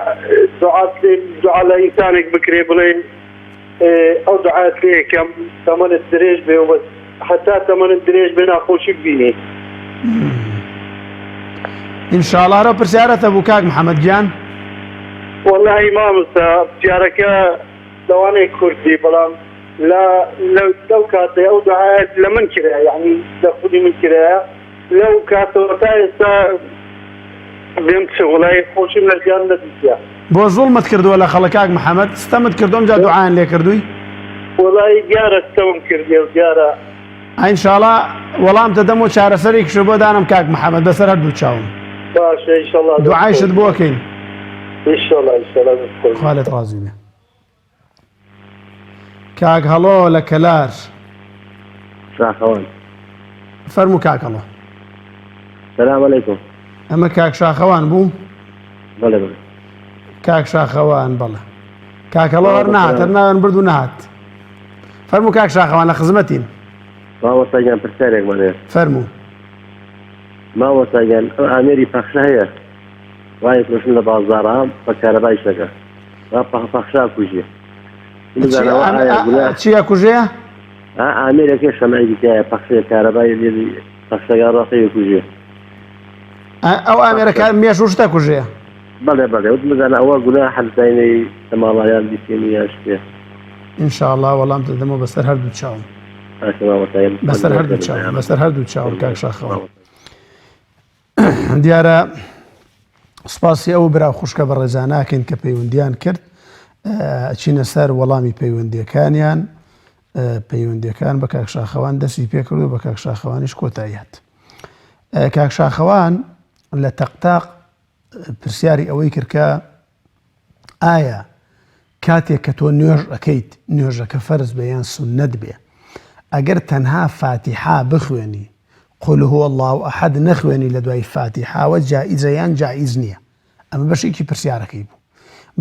[SPEAKER 2] دعاء لإنسانك بكري بلي أو دعاء لي كم ثمن الدريج بي بس حتى ثمن الدريج بينا خوش بيني
[SPEAKER 1] إن شاء الله رب سيارة أبو كاك محمد جان
[SPEAKER 2] والله ما مسا سيارك لو أنا كردي بلام لا لو كاتي أو دعاء لمن كرا يعني تأخذي من كرا لو كاتو تايسا بيمت شغلاي خوش من الجنة بيسيا
[SPEAKER 1] بو ظلمت كردو ولا خلكاك محمد استمت كردوم جا دعاء لي كردوي
[SPEAKER 2] والله جارة استوم كردي وجارة
[SPEAKER 1] إن شاء الله والله تدمو شهر سريك شبو دانم كاك محمد بس هردو تشاوم
[SPEAKER 2] باشا إن شاء الله
[SPEAKER 1] دعاء شد بوكين
[SPEAKER 2] إن شاء الله إن شاء الله
[SPEAKER 1] خالد رازينه كاك هلو لكلار
[SPEAKER 8] شاخوان
[SPEAKER 1] فرمو كاك الله
[SPEAKER 8] السلام عليكم
[SPEAKER 1] اما كاك شاخوان بو
[SPEAKER 8] بله بله
[SPEAKER 1] كاك شاخوان بله كاك الله نهات بردو نهات فرمو كاك شاخوان لخزمتين
[SPEAKER 8] ما وصاجان برسالك ماليه
[SPEAKER 1] فرمو
[SPEAKER 8] ما وصاجان اميري فخشة هي وايد روشن لبازارام فكهرباء شكا فخشة كوجيه
[SPEAKER 1] چیا کوژەیە؟
[SPEAKER 8] ئامێرێکی شەمعی دیکایە پەخشەیە کارەبای لێ پەخشەگا ڕاستەیە کوژێ
[SPEAKER 1] ئەو ئامێرەکە مێشوشتە کوژەیە؟
[SPEAKER 8] بەڵێ بەڵێ وت بزانە ئەوە گوناه حەلزاینەی تەماڵایان دیسێنی یا شتێ
[SPEAKER 1] ئینشاءالله وەڵام دەدەمەوە بەسەر هەردوو چاوم بەسەر هەردوو چاوم بەسەر هەردوو چاوم کاک شاخەوان دیارە سپاسی ئەو برا خوشکە بە ڕێزاناکەین کە پەیوەندیان کرد چینە سەر وەڵامی پەیوەندیەکانیان پەیوەندیەکان بە کاک شاخەوان دەستی پێکرد و بە کاک شاخەوانیش کۆتاییات کاک شاخەوان لە تەقتاق پرسیاری ئەوەی کرد کە ئایا کاتێک کە تۆ نوێژ ئەەکەیت نوێژەکە فەرز بە یان سونەت بێ ئەگەر تەنها فاتیحا بخوێنی قل هو الله ئەحەد نەخوێنی لە دوای فاتیحاوە جائیزە یان جائیز نییە ئەمە بەشێکی پرسیارەکەی بوو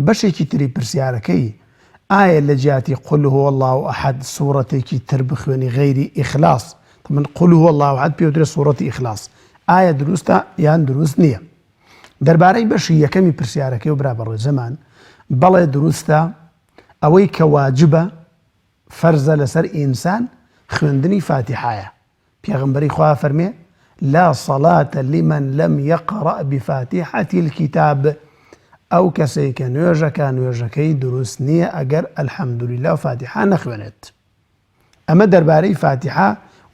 [SPEAKER 1] بەشێکی تری پرسیارەکەی ئایا لە جیاتی قل هو الله ئەحەد سوورەتێکی تر بخوێنی غەیری ئیخلاص من قل هو الله ئەحەد پێوترێت سوورەتی ئیخلاص ئایا دروستە یان دروست نییە دەربارەی بەشی یەکەمی پرسیارەکەی و برا بەڕێزەمان بەڵێ دروستە ئەوەی کە واجبە فەرزە لەسەر ئینسان خوێندنی فاتیحایە پێغەمبەری خوا فەرمێ لا صلاة لمن لم يقرأ بفاتحة الكتاب ئەو کەسێک کە نوێژەکەی دروست نییە ئەگەر ئەلحەمدولله و فاتیحا نەخوێنێت ئەمە دەربارەی فاتیحا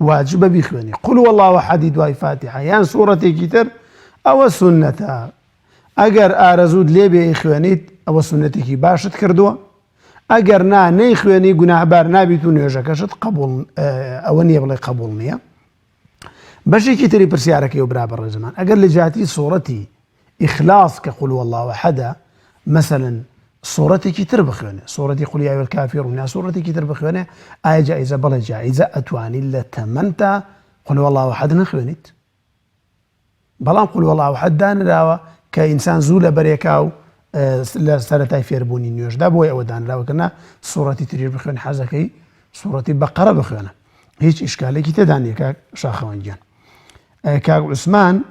[SPEAKER 1] واجبە بیخوێنی قل هو الله ئەحەدی دوای فاتیحا یان سوورەتێکی تر ئەوە سونەتە ئەگەر ئارەزوود لێبێ خوێنیت ئەوە سونەتێکی باشت کردووە ئەگەر نەیخوێنی گوناهبار نابیت و نوێژەکەشت ئەوە نییە بڵێ قبوڵ نییە بەشێکی تری پرسیارەکەی و برا بەڕێزەمان ئەگەر لە جاتی سوورەتی إخلاص كقول والله أحد مثلا صورتي كتر بخوانه صورتي قل يا أيها الكافرون صورتي كتر بخوانه آية جائزة بلا جائزة أتواني لتمنت قل والله أحد نخوانيت بلام قل والله أحد دان راوة كإنسان زول بريكاو لسرتاي فيربوني نيوش دا بوي أو دان راوة كنا صورتي ترير بخوانه حزكي صورتي بقرة بخوانه هيج إشكالي كي تداني كاك شاخوان جان كاك عثمان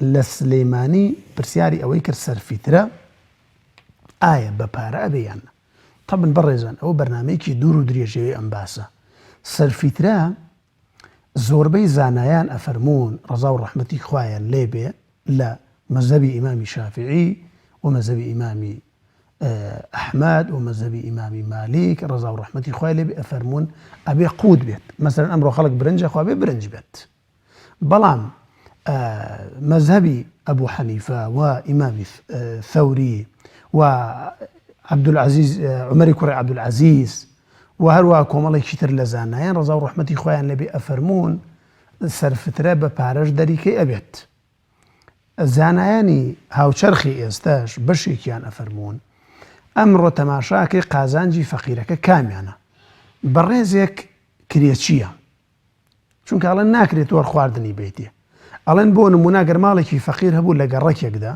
[SPEAKER 1] لسليماني برسياري أو يكر سرفيترا آية ببارة أبيان طبعا برزان أو برنامجي دورو دريجي أنباسا سرفيترا زوربي زانايان أفرمون رضا ورحمتي خوايا ليبي لا مذهبي إمامي شافعي ومذهبي إمامي ئەحمەد و مەذهبی ئیمامی مالیک ڕەزا و ڕەحمەتی خوای لێ بێ ئەفەرموون ئەبێ قووت بێت مەسەلەن ئەمڕۆ خەڵک برنجە خوا بێ برنج بێت بەڵام مەذهبی ئەبوو حەنیفە و ئیمامی ثەوری و عەبدولعەزیز عومەری کوڕی عەبدولعەزیز و هەروەها کۆمەڵێکی تر لە زانایان ڕەزا و ڕەحمەتی خۆیان لێبێ ئەفەرموون سەرفترە بە پارەش دەریکەی ئەبێت. زانایانی هاوچەرخی ئێستاش بەشێکیان ئەفەرموون ئەمڕۆ تەماشاکەی قازانجی فەقیرەکە کامیانە بەڕێزێک کرێچییە چونکە ئەڵێن ناکرێت وەر خواردنی بێتێ ئەڵێن بۆ نمونا گەر ماڵێکی فەقیر هەبوو لە گەڕەکێکدا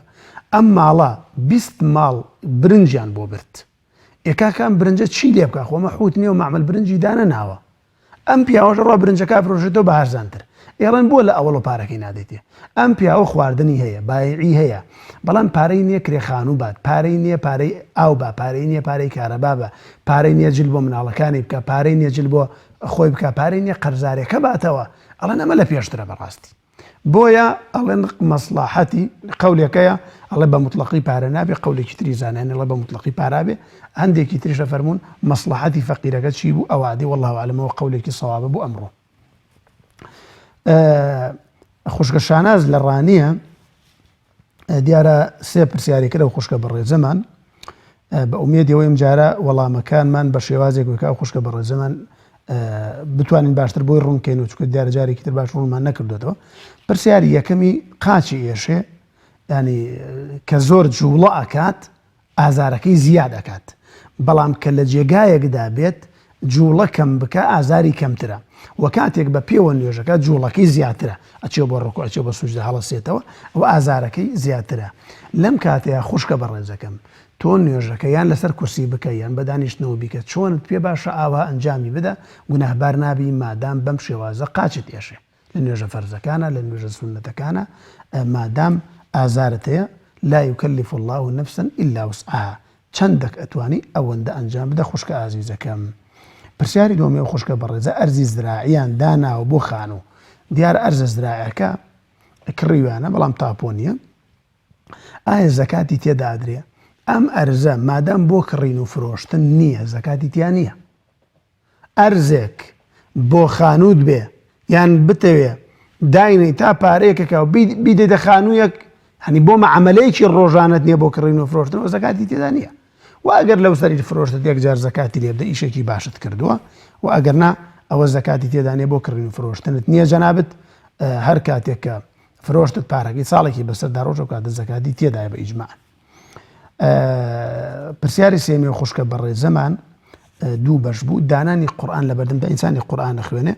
[SPEAKER 1] ئەم ماڵە 20 ماڵ برنجیان بۆ برد ئێکاکان برنجە چی لێ بکە خۆمە حوت نییە و معمەل برنجی دانە ناوە ئەم پیاوەژە ڕۆ برنجەکە فرۆشێتەوە بە هەرزانتر ئێڵێن بۆ لە ئەوڵە پارەکەی نادێتێ ئەم پیاوە خواردنی هەیە بایعی هەیە بەڵام پارەی نییە کرێخانوو بات پارەی نییە پارەی ئاو بە پارەی نییە پارەی کارەبا بە پارەی نییە جل بۆ مناڵەکانی بکە پارەی نییە جل بۆ خۆی بکە پارەی نییە قەرزارێکە باتەوە ئەڵێن ئەمە لە پێشترە بەڕاستی بۆیە ئەڵێن مەسڵاحەتی قەولێکەیە ئەڵێ بە مطلقی پارە نابێ قەولێکی تری زانایان ئەڵێ بە مطلقی پارابێ هەندێکی تریشە فەرموون مەسڵاحەتی فەقیرەکە چی بوو ئەوادی والله ئەعلەمەوە قەولێکی سەوابە بوو ئەمڕۆ. خوشکە شاناز لە ڕانیە دیارە سێ پرسیاری کرە و خوشکە بەڕێزەمان بە ئومێدیەوەی ئەمجارە وەڵامەکانمان بە شێوازێک وکە خوشکە بەڕێزەمان بتوانین باشتر بۆی ڕوونکەین و چکە دیارە جارێکی تر باش ڕوونمان نەکردوێتەوە. پرسیاری یەکەمی قاچی ئێشێ ینی کە زۆر جوڵە ئەکات ئازارەکەی زیاد ئەکات بەڵام کە لە جێگایەکدا بێت جوڵە کەم بکە ئازاری کەمترە و کاتێک بە پێوە نوێژەکە جوڵەکەی زیاترە ئەچێ بۆ ڕۆکو ئەچێ بە سوجدە هەڵەسێتەوە و ئازارەکەی زیاترە. لەم کاتەیە خوشکە بەڕێزەکەم تۆ نوێژەکە یان لەسەر کورسی بکە یان بە دانیشتنەوە بیکە چۆنت پێ باشە ئاوا ئەنجامی بدە گوناهبار نابی مادام بەم شێوازە قاچت ئێشێ لە نوێژە فەرزەکانە لە نوێژە سونەتەکانە مادام ئازارت هەیە لا يكلف الله نفسا إلا وسعها چەندێک ئەتوانی ئەوەندە ئەنجام بدە خوشکە ئازیزەکەم. پرسیاری دووەمی و خوشکە بەڕێزە ئەرزی زراعیان داناوە بۆ خانوو دیارە ئەرزە زراعیەکە کڕیوانە بەڵام تاپۆ نییە ئایا زەکاتی تێدادرێ ئەم ئەرزە مادام بۆ کڕین و فرۆشتن نییە زەکاتی تیا نییە ئەرزێک بۆ خانوود بێ یان بتەوێ داینەی تا پارەیەکەکە و بیدێتە خانوویەک هەنی بۆ مەعاملەیەکی ڕۆژانت نییە بۆ کڕین و فرۆشتن و زەکاتی تێدا نییە و ئەگەر لەو سەری فرۆشتت یەک جار زەکاتی لێ بدە ئیشێکی باشت کردووە و ئەگەر نا ئەوە زەکاتی تێدا نیە بۆ کڕین و فرۆشتنت نییە جەنابەت هەر کاتێک کە فرۆشتت پارەکەی ساڵێکی بەسەردا ڕۆژە و کاتە زەکاتی تێدایە بە ئیجماع. پرسیاری سێمی و خوشکە بەڕێزەمان دوو بەش بوو دانانی قورئان لە بەردەمدا ئینسانی قورئان خوێنێ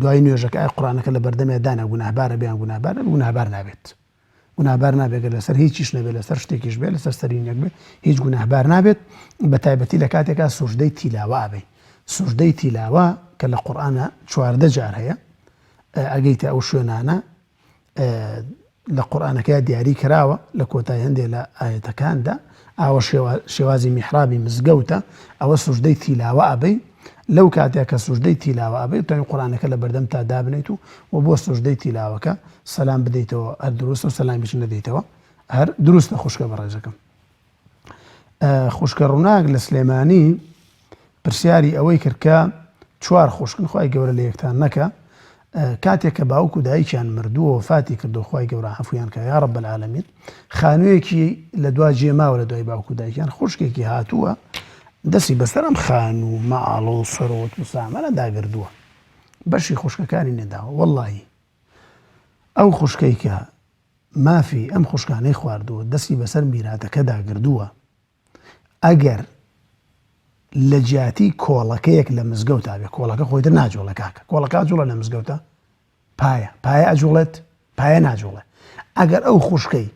[SPEAKER 1] دوای نوێژەکە ئایا قورئانەکە لە بەردەمێ دانا گوناهبارە بیان گوناهبار نابێت گوناهبار نابێت لەسەر هیچیش نەبێت لەسەر شتێکیش بێت لەسەر سەرینەک بێت هیچ گوناهبار نابێت بە تایبەتی لە کاتێکا سوژدەی تیلاوە ئەبێ سوژدەی تیلاوە کە لە قورئانە 14 جار هەیە ئەگەیتە ئەو شوێنانە لە قورئانەکە دیاری کراوە لە کۆتای هەندێک لە ئاەتەکاندا ئەوە شێوازی میحرابی مزگەوتە ئەوە سوژدەی تیلاوە ئەبێ لەو کاتێک کە سوژدەی تیلاوە ئەبێ توانین قورئانەکە لە بەردەم تا دابنیت و بۆ سوژدەی تیلاوەکە سەلام بدەیتەوە هەر دروستە و سەلامیش نەدەیتەوە هەر دروستە خوشکە بەڕێزەکەم. خوشکە ڕووناک لە سلێمانی پرسیاری ئەوەی کرد کە چوار خوشکن خوای گەورە لە یەکتان نەکە کاتێک کە باوک و دایکیان مردووە وفاتی کردو خوای گەورە عەفویان کە یا رب العالمین خانوویەکی لە دوا جێماوە لە دوای باوک و دایکیان خوشکێکی هاتووە دەستی بەسەر ئەم خانوو ماڵ و سەرۆت و سامانە داگردووە بەشی خوشکەکانی نێداوە وەڵڵاهی ئەو خوشکەی کە مافی ئەم خوشکانەی خواردووە دەستی بەسەر میراتەکە داگردووە ئەگەر لە جیاتی کۆڵەکەیەک لە مزگەوتا بێ کۆڵەکە خۆیتر ناجۆڵە کاکە کۆڵەکە جوڵە لە مزگەوتە پایە ئەجوڵێت پایە ناجوڵێ ئەگەر ئەو خوشکەی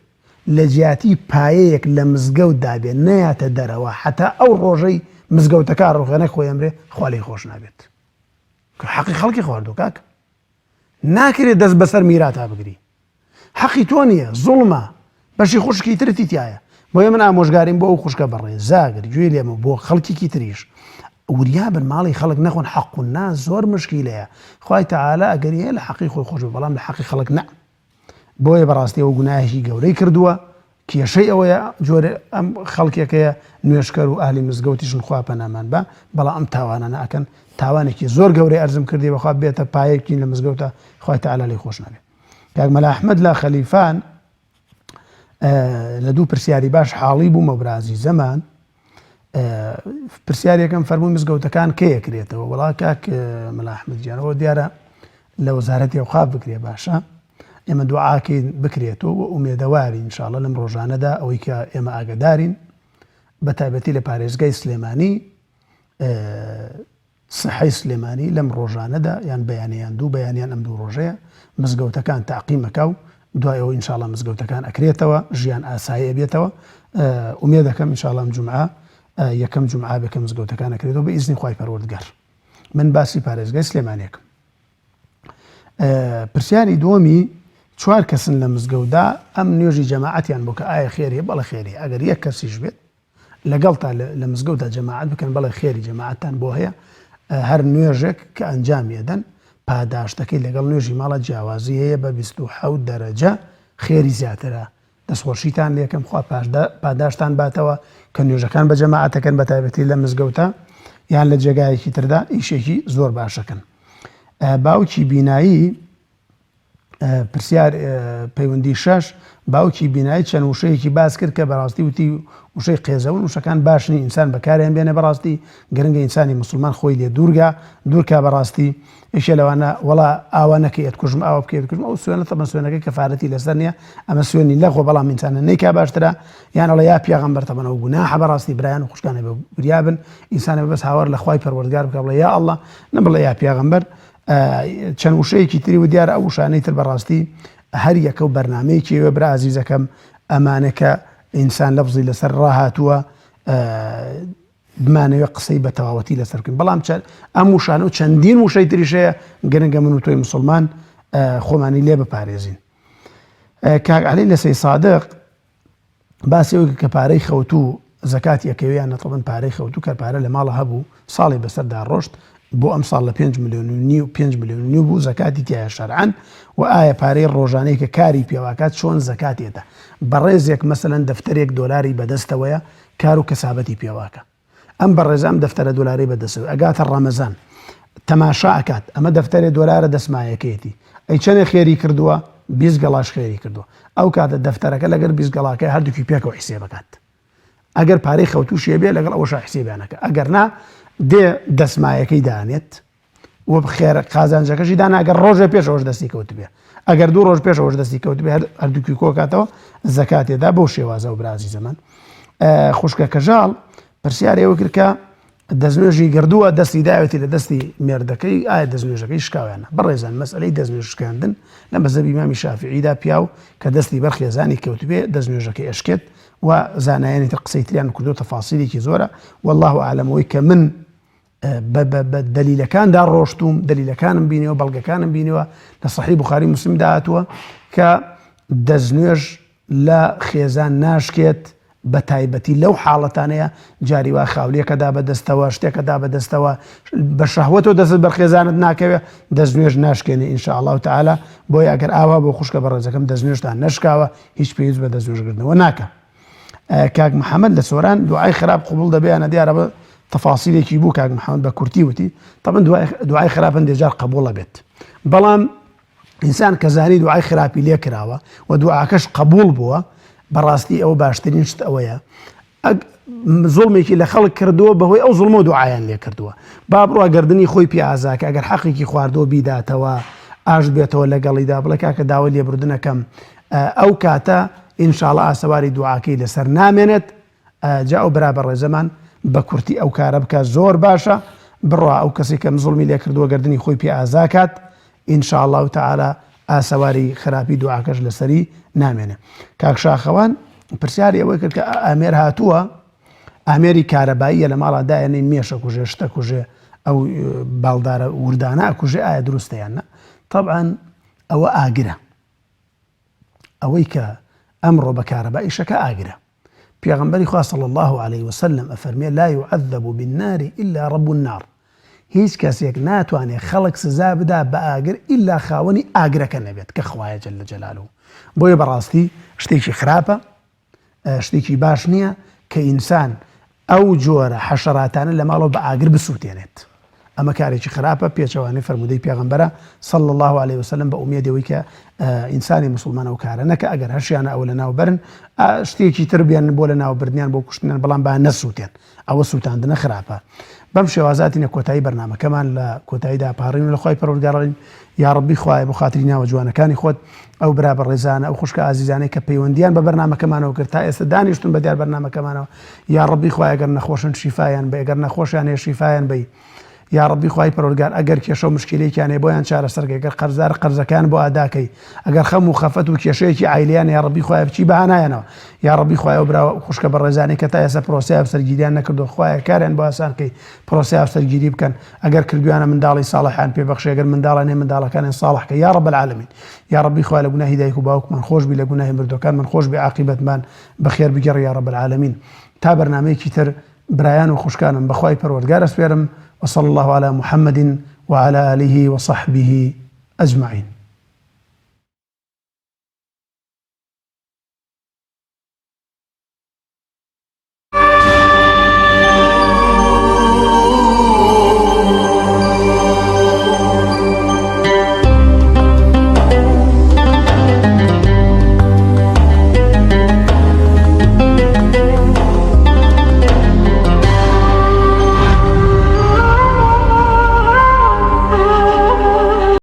[SPEAKER 1] لە جیاتی پایەیەک لە مزگەوتدا بێ نەیاتە دەرەوە حتا ئەو ڕۆژەی مزگەوتەکە ڕوخێنە خۆی ئەمرێ خوا لێی خۆش نابێت حەقی خەڵکی خواردوو کاکە ناکرێت دەست بەسەر میراتا بگری حەقی تۆ نییە زوڵمە بەشی خوشکی ترتی تایە بۆیە من ئامۆژگاریم بۆ ئەو خوشکە بەڕێ زاگر گوێ لێمە بۆ خەڵکیکی تریش وریا بن ماڵی خەڵک نەخۆن حەق و نا زۆر مشکیلەیە خوای تەعالا ئەگەر هەیە لە حەقی خۆی خۆش بێ بەڵام لە حەقی خەڵک نە بۆیە بەڕاستی ئەو گوناهێکی گەورەی کردووە کێشەی ئەوەیە جۆرە ئەم خەڵکێکەیە نوێشکەر و ئالی مزگەوتیشن خوا پەنامان بە بەڵام ئەم تاوانە ناکەن تاوانێکی زۆر گەورەی ئەرزم کردی بەخوا بێتە پایەکی لە مزگەوتە خوای تەعالا لێی خۆش نەبێت. کاک مەلا ئەحمەد لە خەلیفان لە دوو پرسیاری باش حاڵی بوومە برازی زەمان پرسیارێکم فەرمووی مزگەوتەکان کەیەکرێتەوە وڵا کاک مەلا ئەحمەد گیانەوە دیارە لە وەزارەتی ئەوقاف بکرێ باشە ئێمە دوعاکەین بکرێتەوە و ئومێدەواری ئینشاءڵڵا لەم ڕۆژانەدا ئەوەی کە ئێمە ئاگدارین بە تایبەتی لە پارێزگای سلێمانی سەحەی سلێمانی لەم ڕۆژانەدا یان بەیانیان دوو بەیانیان ئەم دوو ڕۆژەیە مزگەوتەکان تاقیمەکە و دوایەوە ئینشاءڵڵا مزگەوتەکان ئەکرێتەوە ژیان ئاسایی بێتەوە ئومێد دەکەم ئینشاءڵڵا ئەم جومعە یەکەم جومعە بێکە مزگەوتەکان ئەکرێتەوە بە ئیزنی خوای پەروەردگار. من باسی پارێزگای سلێمانیەکەم. پرسیاری دووەمی 4 کەسن لە مزگەوتدا ئەم نوێژی جەماعەتیان بۆ کە ئایا خێریە بەڵێ خێری ئەگەر یەک کەسیش بێت لەگەڵ تا لە مزگەوتدا جەماعەت بکەن بەڵێ خێری جەماعەتان بۆ هەیە هەر نوێژێک کە ئەنجامی ئەدەن پاداشتەکەی لەگەڵ نوێژی ماڵە جیاوازی هەیە بە 27 دەرەجە خێری زیاترە دەستخۆشیتان لێکم خوا پاداشتان باتەوە کە نوێژەکان بە جەماعەتەکەن بە تایبەتی لە مزگەوتە یان لە جێگایەکی تردا ئیشێکی زۆر باشەکەن. باوکی بینایی پرسیار پەیوەندی 6 باوکی بینایی چەند وشەیەکی باس کرد کە بەڕاستی وتی وشەی قێزەون وشەکان باشنی ئینسان بەکاریان بێنە بەڕاستی گرنگە ئینسانی مسلمان خۆی لێ دوورکە بەڕاستی ئیشە لەوانە وڵا ئاوا نەکەی ئەتکوژم ئاوا بکەی بکردم ئەو سوێنە تەمە سوێنەکەی کەفارەتی لەسەر نییە ئەمە سوێنی لەخۆ بەڵام ئینسانە نەیکا باشترە یانەڵە یا پیاغەمبەر تەمەنەوە گوناحە بەڕاستی برایان و خوشکانە بریابن ئینسانە بەس هاوار لە خوای پەروەردگار بکە بڵێ یا ئەڵڵا نەبڵێ یا پیاغەمبەر چەند وشەیەکی تری و دیارە ئەو وشانەی تر بەڕاستی هەر یەکە و بەرنامەیەکی وێ برا عەزیزەکەم ئەمانەکە ئینسان لەفزی لەسەر ڕاهاتووە بمانەوێت قسەی بە تەواوەتی لەسەر بکەین بەڵام ئەم وشانە و چەندین وشەی تریشەیە گرنگە من و تۆی مسلمان خۆمانی لێ بپارێزین. کاک عەلی لە سەی سادق باسی ئەوەی کە پارەی خەوتوو زەکاتی ئەکەوێیان نەتەڵەن پارەی خەوتوو کە پارە لە ماڵە هەبوو ساڵی بەسەردا ڕۆشت بۆ ئەم ساڵ لە 5 ملیۆن بوو زەکاتی تایە شەرعەن و ئایا پارەی ڕۆژانەی کە کاری پێواکات چۆن زەکاتێتە بەڕێزێک مەسەلەن دەفتەرێک دۆلاری بەدەستەوەیە کار و کەسابەتی پێواکە ئەم بەڕێز ئەم دەفتەرە دۆلاری بەدەستەوە ئەگاتە ڕەمەزان تەماشا ئەکات ئەمە دەفتەرێ دۆلارە دەسمایەکەیەتی ئەی چەندێک خێری کردووە 20 گەڵاش خێری کردووە ئەو کاتە دەفتەرەکە لەگەر 20 گەڵاکەی هەردووکی پێکەوە حیسێبەکات ئەگەر پارەی خەوتووشیە بێ لەگەڵ ئەوەش حیسێبیانەکە ئەگەر نا دێ دەسمایەکەی دانێت و خێر قازانجەکەشی دانا ئەگەر ڕۆژە پێشەوەش دەستی کەوت بێ ئەگەر 2 ڕۆژ پێشەوەش دەستی کەوت بێ هەردووکی کۆکاتەوە زەکاتێدا بەو شێوازە و برازی زەمان. خوشکە کەژاڵ پرسیارەوە کرد کە دەستنوێژی گردووە دەستی داوێتی لە دەستی مێردەکەی ئایا دەستنوێژەکەی شکاویانە بەڕێزان مەسئلەی دەستنوێژ شکاندن لە مەزهەبی ئیمامی شافعیدا پیاو کە دەستی بەرخێزانی کەوت بێ دەستنوێژەکەی ئەشکێت و زانایانی تر قسەی تریان کردو تەفاسیلێکی زۆرە والله ئاعلەمەوەی کە من بە دەلیلەکاندا ڕۆشتوم دەلیلەکانم بینیەوە بەڵگەکانم بینیەوە لە سەحیح بوخاری موسلم داهاتووە کە دەستنوێژ لە خێزان ناشکێت بە تایبەتی لەو حاڵەتانەیە جاریوا خاولێکەدا بەدەستەوە شتێکەدا بەدەستەوە بە شەهوەتەوە دەست بەرخێزانت ناکەوێت دەستنوێژ ناشکێنێ ئینشاء الله تعالی بۆی ئەگەر ئاوا بۆ خوشکە بەڕێزەکەم دەستنوێژتان نەشکاوە هیچ پێویست بە دەستنوێژکردنەوە ناکە. کاک محەممەد لە سۆران دوعای خراپ قبول دەبیانە دیارە بە تەفاسیلێکی بوو کاک محەممەد بە کورتی وتی طبعا دوعای خراپن دێجار قبوڵە بێت بەڵام ئینسان کە زانی دوعای خراپی لێ کراوە و دوعاکەش قبول بووە بەڕاستی ئەوە باشترین شت ئەوەیە زوڵمێکی لە خەڵک کردووە بەهۆی ئەو زوڵمە و دوعایان لێ کردووە با بڕوا گردنی خۆی پیازاکە ئەگەر حەقێکی خواردۆ بیداتەوە ئاش بێتەوە لەگەڵیدا بڵێ کاکە داوای لێبوردنەکەم ئەو کاتە ئینشاءڵڵا ئاسەواری دوعاکەی لەسەر نامێنێت جا ئەو برابەر ڕێزەمان بە کورتی ئەو کارە بکە زۆر باشە بڕوا ئەو کەسی کە زوڵمی لێ کردووە گردنی خۆی پیازاکات ئینشاء الله تعالی ئاسەواری خراپی دوعاکەش لەسەری نامێنێ. کاک شاخەوان پرسیاری ئەوەی کرد کە ئامێر هاتووە ئامێری کارەباییە لە ماڵا دایەنەی مێشە کوژێ شتە کوژێ ئەو باڵدارە وردانە کوژێ ئایا دروستەیانە طبعا ئەوە ئاگرە ئەوەی کە ئەمڕۆ بە کارەبایی شەکە ئاگرە پێغەمبەری خوا صلی الله عليه وسلم ئەفەرمێ لا يعذب بالنار إلا رب النار هیچ کەسێک ناتوانێت خەڵک سزا بدا بە ئاگر ئیلا خاوەنی ئاگرەکە نەبێت کە خوایە جەل جەلالوه بۆیە بەڕاستی شتێکی خراپە شتێکی باش نییە کە ئینسان ئەو جۆرە حەشەراتانە لە ماڵەوە بە ئاگر بسووتێنێت. ئەمە کارێکی خراپە، پێچەوانەی فەرمودەی پێغەمبەرە صلی الله عليه وسلم بە ئومێدەوەی کە ئینسانی مسلمانە و کارە نەکە ئەگەر هەرشیانە ئەو لە ناوبەرن شتێکی تر بیان بۆ لە ناوبردنیان بۆ کوشتنیان، بەڵام با نەسووتێن، ئەوە سووتاندنە خراپە. بەم شێوازاتینە کۆتایی بەرنامەکەمان لە کۆتاییدا پاڕین و لە خۆی پەروەردگارڵین یا ڕەبی خوایە بۆ خاتری ناوە جوانەکانی خۆت ئەو برا بەڕێزانە ئەو خوشکە ئازیزانەی کە پەیوەندیان بە بەرنامەکەمانەوە کرد تا ئێستا دانیشتون بە دیار بەرنامەکەمانەوە، یا ڕەبی خوایە ئەگەر نەخۆشن شیفایان بە، ئەگەر نەخۆشیان هەیە شیفایان بی، یا ڕەبی خوای پەروەردگار ئەگەر کێشە و مشکلەیەکیان هەیە بۆیان چارەسەرکە، ئەگەر قەرزدار قەرزەکان بۆ ئاداکەی، ئەگەر خەم و خەفەت و کێشەیەکی عایلیان یا ڕەبی خوایە بچی بەهانایەنەوە، یا ڕەبی خوایە و برا خوشکە بەڕێزانەی کە تا ئێستا پرۆسەی هەڵسەرگیریان نەکردو، خوایە کاریان بۆ ئاسانکەی پرۆسەی هەڵسەرگیری بکەن، ئەگەر کردویانە منداڵی ساڵحیان پێبەخشی، ئەگەر منداڵان هەیە منداڵەکانیان ساڵحکە یا ڕەب العالەمین. یا ڕەبی خوای لە گوناهی دایک و باوکمان خۆش بی، لە گوناهی مردوەکانمان خۆش بی، عاقبەتمان بەخێر بگەڕ یا ڕەب العالەمین. تا بەرنامەیەکی تر برایان و خوشکانم بەخوای پەروەردگار ئەسپێرم. وصلى الله على محمد وعلى آله وصحبه أجمعين.